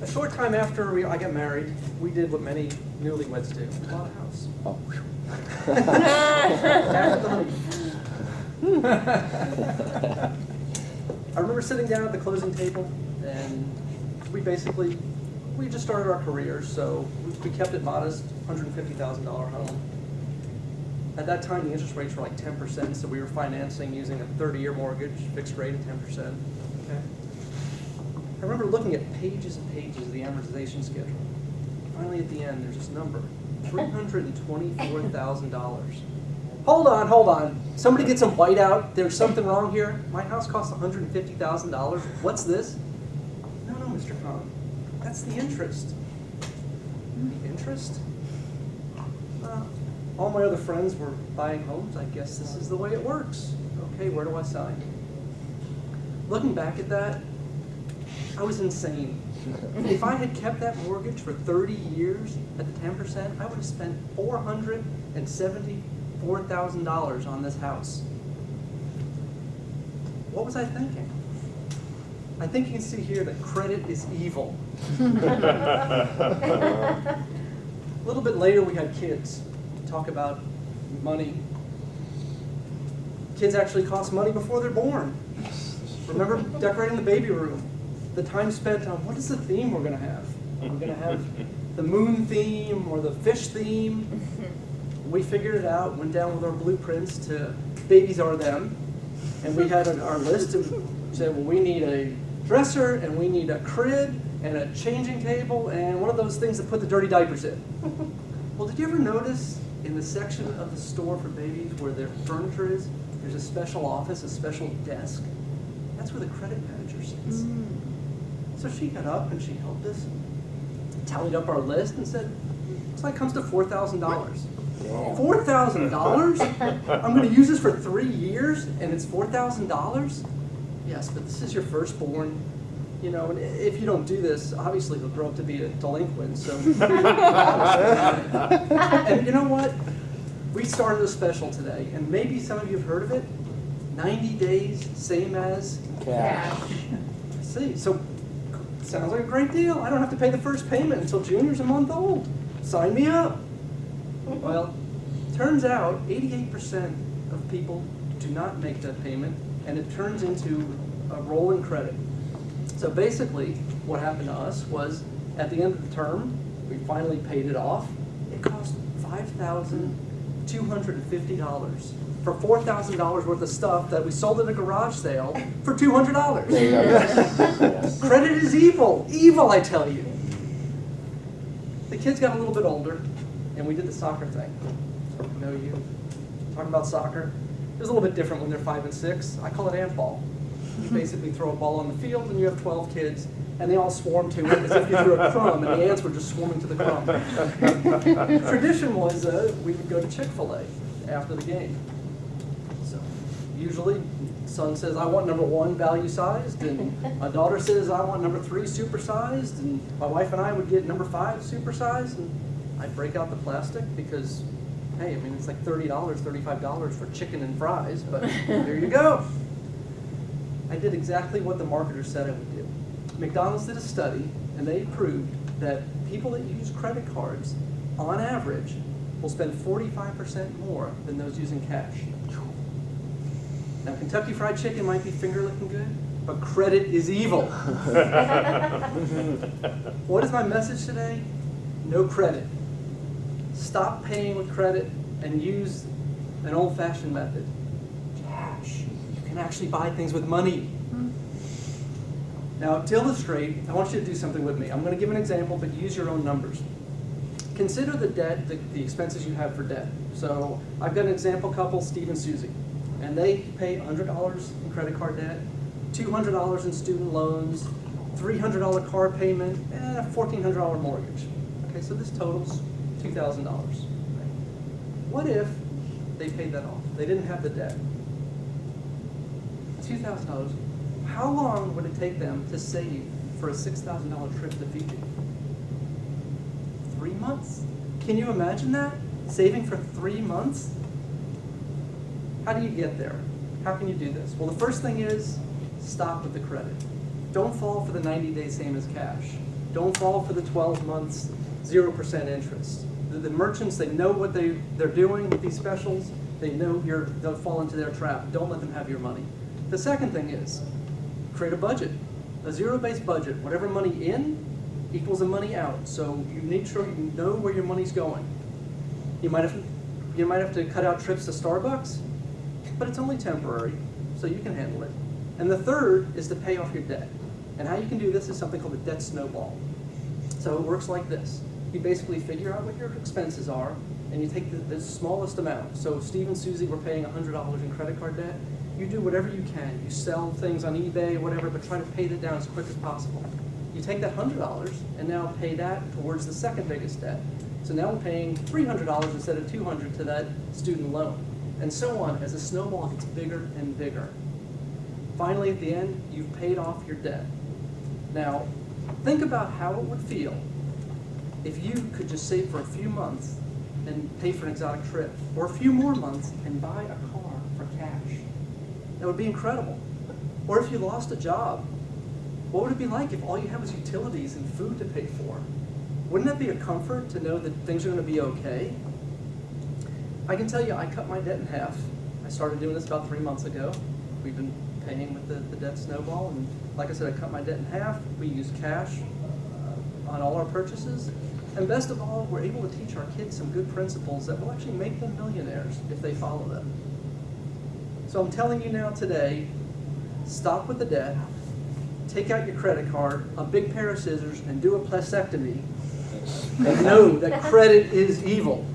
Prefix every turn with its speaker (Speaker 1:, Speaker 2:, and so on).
Speaker 1: A short time after I got married, we did what many newlyweds do. We bought a house.
Speaker 2: Oh.
Speaker 1: After the honeymoon. I remember sitting down at the closing table, and we just started our careers, so we kept it modest, $150,000 home. At that time, the interest rates were like 10%, so we were financing using a 30-year mortgage, fixed rate at 10%. Okay. I remember looking at pages and pages of the amortization schedule. Finally, at the end, there's this number, $324,000. Hold on. Somebody get some white out. There's something wrong here. My house costs $150,000. What's this? No, Mr. Khan. That's the interest. The interest? All my other friends were buying homes. I guess this is the way it works. Okay, where do I sign? Looking back at that, I was insane. If I had kept that mortgage for 30 years at the 10%, I would have spent $474,000 on this house. What was I thinking? I think you can see here that credit is evil. A little bit later, we had kids. Talk about money. Kids actually cost money before they're born. Remember decorating the baby room? The time spent on what is the theme we're going to have? Are we going to have the moon theme or the fish theme? We figured it out, went down with our blueprints to babies are them, and we had our list and said, well, we need a dresser, and we need a crib, and a changing table, and one of those things that put the dirty diapers in. Well, did you ever notice in the section of the store for babies where their furniture is, there's a special office, a special desk? That's where the credit manager sits. So she got up and she helped us, tallied up our list and said, looks like it comes to $4,000. $4,000? I'm going to use this for 3 years and it's $4,000? Yes, but this is your firstborn. You know, and if you don't do this, obviously he'll grow up to be a delinquent. So, and you know what? We started a special today, and maybe some of you have heard of it. 90 days, same as
Speaker 2: Cash.
Speaker 1: See, so sounds like a great deal. I don't have to pay the first payment until Junior's a month old. Sign me up. Well, turns out 88% of people do not make that payment, and it turns into a rolling credit. So basically, what happened to us was, at the end of the term, we finally paid it off. It cost $5,250 for $4,000 worth of stuff that we sold at a garage sale for $200.
Speaker 2: Yes.
Speaker 1: Credit is evil. Evil, I tell you. The kids got a little bit older, and we did the soccer thing. I know you talking about soccer. It's a little bit different when they're 5 and 6. I call it ant ball. You basically throw a ball on the field, and you have 12 kids, and they all swarm to it as if you threw a crumb, and the ants were just swarming to the crumb. Tradition was we would go to Chick-fil-A after the game. So usually, son says, I want number 1 value-sized, and my daughter says, I want number 3 super-sized, and my wife and I would get number 5 super-sized, and I'd break out the plastic because, hey, I mean, it's like $30, $35 for chicken and fries, but there you go. I did exactly what the marketers said I would do. McDonald's did a study, and they proved that people that use credit cards, on average, will spend 45% more than those using cash. Now, Kentucky Fried Chicken might be finger-licking good, but credit is evil. What is my message today? No credit. Stop paying with credit and use an old-fashioned method. Cash. You can actually buy things with money. Now, to illustrate, I want you to do something with me. I'm going to give an example, but use your own numbers. Consider the debt, the expenses you have for debt. So I've got an example couple, Steve and Susie, and they pay $100 in credit card debt, $200 in student loans, $300 car payment, and a $1,400 mortgage. Okay, so this totals $2,000. What if they paid that off? They didn't have the debt. $2,000. How long would it take them to save for a $6,000 trip to Fiji? 3 months? Can you imagine that? Saving for 3 months? How do you get there? How can you do this? Well, the first thing is stop with the credit. Don't fall for the 90 days same as cash. Don't fall for the 12 months, 0% interest. The merchants, they know what they're doing with these specials. They know they'll fall into their trap. Don't let them have your money. The second thing is, create a budget. A zero-based budget. Whatever money in equals the money out. So you need sure you know where your money's going. You might have to cut out trips to Starbucks, but it's only temporary, so you can handle it. And the third is to pay off your debt. And how you can do this is something called a debt snowball. So it works like this. You basically figure out what your expenses are, and you take the smallest amount. So Steve and Susie were paying $100 in credit card debt. You do whatever you can. You sell things on eBay, whatever, but try to pay that down as quick as possible. You take that $100 and now pay that towards the second biggest debt. So now we're paying $300 instead of $200 to that student loan. And so on as the snowball gets bigger and bigger. Finally, at the end, you've paid off your debt. Now, think about how it would feel if you could just save for a few months and pay for an exotic trip, or a few more months and buy a car for cash. That would be incredible. Or if you lost a job, what would it be like if all you had was utilities and food to pay for? Wouldn't that be a comfort to know that things are going to be okay? I can tell you, I cut my debt in half. I started doing this about 3 months ago. We've been paying with the debt snowball, and like I said, I cut my debt in half. We use cash on all our purchases. And best of all, we're able to teach our kids some good principles that will actually make them millionaires if they follow them. So I'm telling you now today, stop with the debt, take out your credit card, a big pair of scissors, and do a plastectomy. And know that credit is evil.